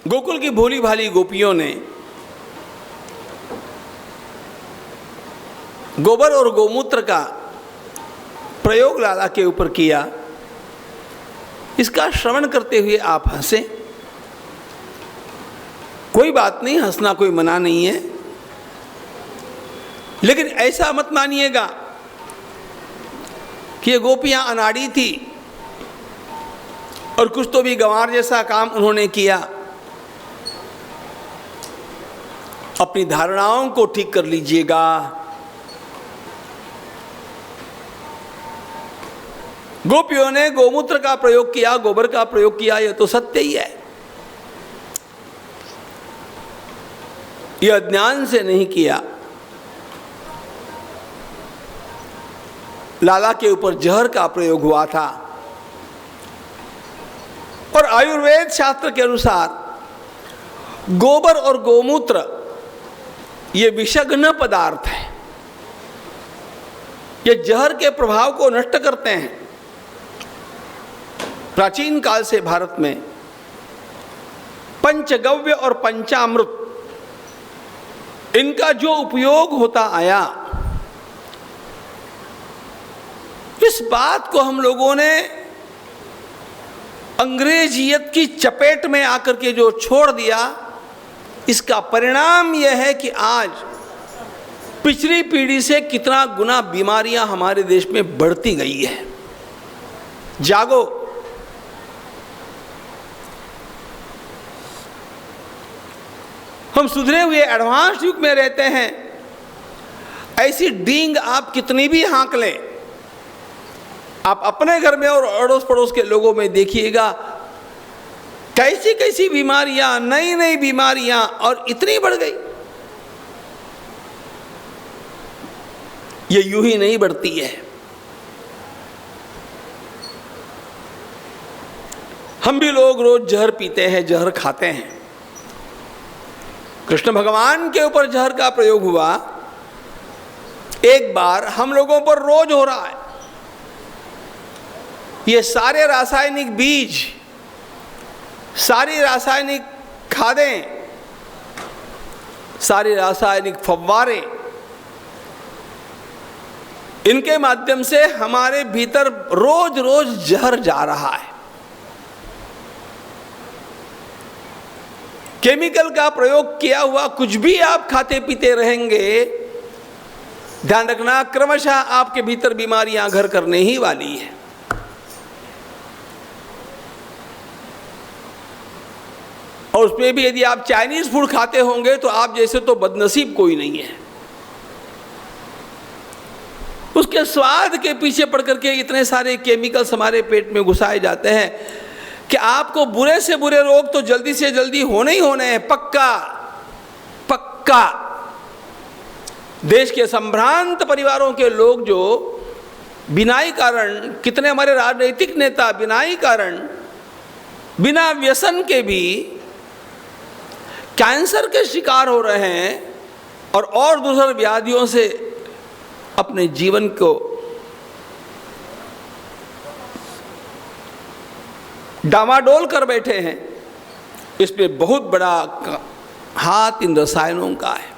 गोकुल की भोली भाली गोपियों ने गोबर और गोमूत्र का प्रयोग लाला के ऊपर किया। इसका श्रवण करते हुए आप हंसे। कोई बात नहीं, हंसना कोई मना नहीं है, लेकिन ऐसा मत मानिएगा कि ये गोपियां अनाड़ी थी और कुछ तो भी गंवार जैसा काम उन्होंने किया। अपनी धारणाओं को ठीक कर लीजिएगा। गोपियों ने गोमूत्र का प्रयोग किया, गोबर का प्रयोग किया, यह तो सत्य ही है। यह अज्ञान से नहीं किया। लाला के ऊपर जहर का प्रयोग हुआ था और आयुर्वेद शास्त्र के अनुसार गोबर और गोमूत्र ये विषघ्न पदार्थ है। ये जहर के प्रभाव को नष्ट करते हैं। प्राचीन काल से भारत में पंचगव्य और पंचामृत इनका जो उपयोग होता आया, इस बात को हम लोगों ने अंग्रेजियत की चपेट में आकर के जो छोड़ दिया, इसका परिणाम यह है कि आज पिछली पीढ़ी से कितना गुना बीमारियां हमारे देश में बढ़ती गई है। जागो, हम सुधरे हुए एडवांस युग में रहते हैं। ऐसी डींग आप कितनी भी हाँक लें, आप अपने घर में और अड़ोस पड़ोस के लोगों में देखिएगा, कैसी कैसी बीमारियां, नई नई बीमारियां, और इतनी बढ़ गई। ये यूं ही नहीं बढ़ती है। हम भी लोग रोज जहर पीते हैं, जहर खाते हैं। कृष्ण भगवान के ऊपर जहर का प्रयोग हुआ, एक बार हम लोगों पर रोज हो रहा है। ये सारे रासायनिक बीज, सारी रासायनिक खादें, सारी रासायनिक फव्वारे, इनके माध्यम से हमारे भीतर रोज रोज जहर जा रहा है। केमिकल का प्रयोग किया हुआ कुछ भी आप खाते पीते रहेंगे, ध्यान रखना क्रमशः आपके भीतर बीमारियां घर करने ही वाली है। और उसमें भी यदि आप चाइनीज फूड खाते होंगे तो आप जैसे तो बदनसीब कोई नहीं है। उसके स्वाद के पीछे पड़ करके इतने सारे केमिकल्स हमारे पेट में घुसाए जाते हैं कि आपको बुरे से बुरे रोग तो जल्दी से जल्दी होने ही होने हैं, पक्का पक्का। देश के संभ्रांत परिवारों के लोग जो बिना ही कारण, कितने हमारे राजनीतिक नेता बिना ही कारण, बिना व्यसन के भी कैंसर के शिकार हो रहे हैं और दूसरे व्याधियों से अपने जीवन को डामाडोल कर बैठे हैं। इसमें बहुत बड़ा हाथ इन रसायनों का है।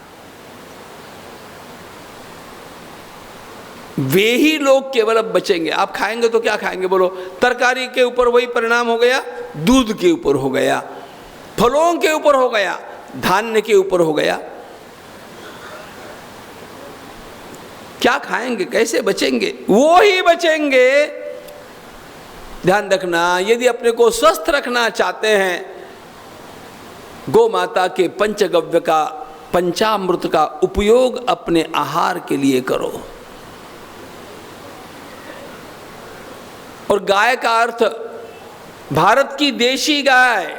वे ही लोग केवल अब बचेंगे। आप खाएंगे तो क्या खाएंगे बोलो? तरकारी के ऊपर वही परिणाम हो गया, दूध के ऊपर हो गया, फलों के ऊपर हो गया, धान्य के ऊपर हो गया। क्या खाएंगे? कैसे बचेंगे? वो ही बचेंगे। ध्यान रखना, यदि अपने को स्वस्थ रखना चाहते हैं, गौ माता के पंचगव्य का, पंचामृत का उपयोग अपने आहार के लिए करो। और गाय का अर्थ भारत की देशी गाय,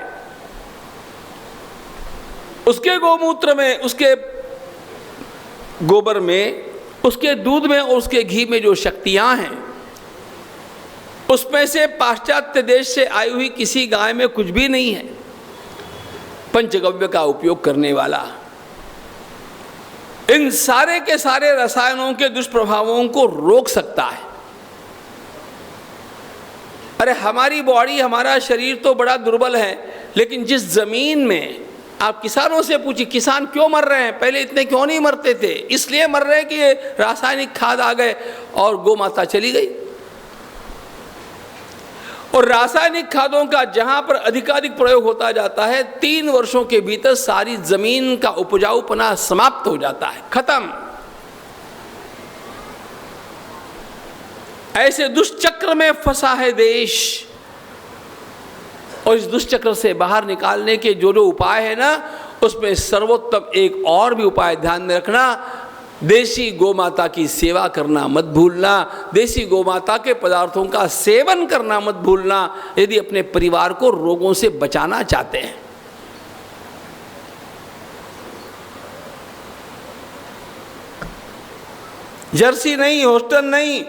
उसके गोमूत्र में, उसके गोबर में, उसके दूध में और उसके घी में जो शक्तियां हैं, उसमें से पाश्चात्य देश से आई हुई किसी गाय में कुछ भी नहीं है पंचगव्य का उपयोग करने वाला। इन सारे के सारे रसायनों के दुष्प्रभावों को रोक सकता है। अरे हमारी बॉडी, हमारा शरीर तो बड़ा दुर्बल है, लेकिन जिस जमीन में आप किसानों से पूछिए किसान क्यों मर रहे हैं, पहले इतने क्यों नहीं मरते थे, इसलिए मर रहे हैं कि ये रासायनिक खाद आ गए और गौ माता चली गई। और रासायनिक खादों का जहां पर अधिकाधिक प्रयोग होता जाता है 3 वर्षों के भीतर सारी जमीन का उपजाऊपना समाप्त हो जाता है, खत्म। ऐसे दुष्चक्र में फंसा है देश, और इस दुष्चक्र से बाहर निकालने के जो उपाय है ना, उसमें सर्वोत्तम एक और भी उपाय ध्यान में रखना, देसी गोमाता की सेवा करना मत भूलना, देसी गोमाता के पदार्थों का सेवन करना मत भूलना, यदि अपने परिवार को रोगों से बचाना चाहते हैं। जर्सी नहीं, होस्टन नहीं,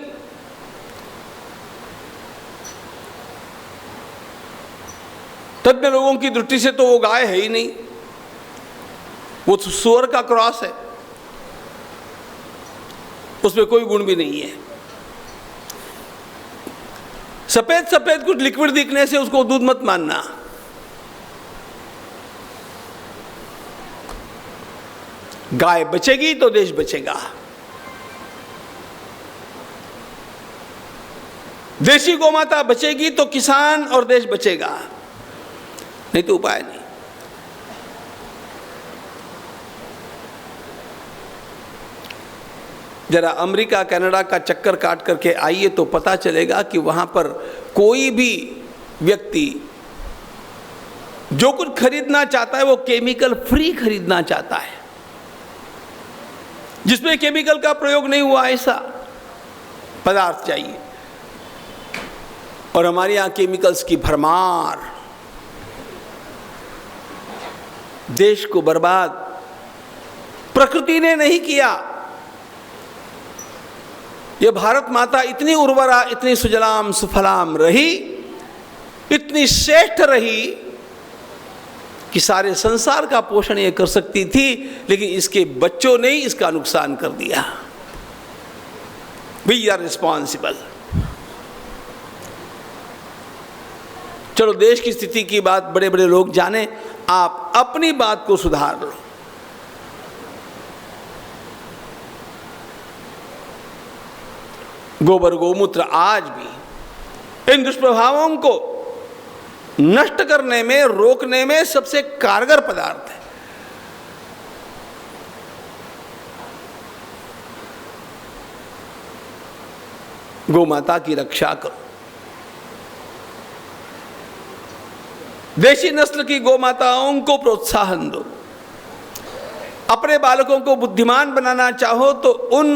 तज्ञ लोगों की दृष्टि से तो वो गाय है ही नहीं, वो सुअर का क्रॉस है, उसमें कोई गुण भी नहीं है। सफेद सफेद कुछ लिक्विड दिखने से उसको दूध मत मानना। गाय बचेगी तो देश बचेगा, देशी गोमाता बचेगी तो किसान और देश बचेगा, नहीं तो उपाय नहीं। जरा अमेरिका कनाडा का चक्कर काट करके आइए तो पता चलेगा कि वहां पर कोई भी व्यक्ति जो कुछ खरीदना चाहता है वो केमिकल फ्री खरीदना चाहता है, जिसमें केमिकल का प्रयोग नहीं हुआ ऐसा पदार्थ चाहिए। और हमारे यहां केमिकल्स की भरमार, देश को बर्बाद प्रकृति ने नहीं किया। यह भारत माता इतनी उर्वरा, इतनी सुजलाम सुफलाम रही, इतनी श्रेष्ठ रही कि सारे संसार का पोषण ये कर सकती थी, लेकिन इसके बच्चों ने इसका नुकसान कर दिया। We are responsible. चलो देश की स्थिति की बात बड़े बड़े लोग जाने, आप अपनी बात को सुधार लो। गोबर गोमूत्र आज भी इन दुष्प्रभावों को नष्ट करने में, रोकने में सबसे कारगर पदार्थ है। गोमाता की रक्षा करो, देशी नस्ल की गोमाताओं को प्रोत्साहन दो। अपने बालकों को बुद्धिमान बनाना चाहो तो उन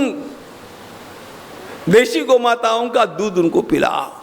देशी गोमाताओं का दूध उनको पिलाओ।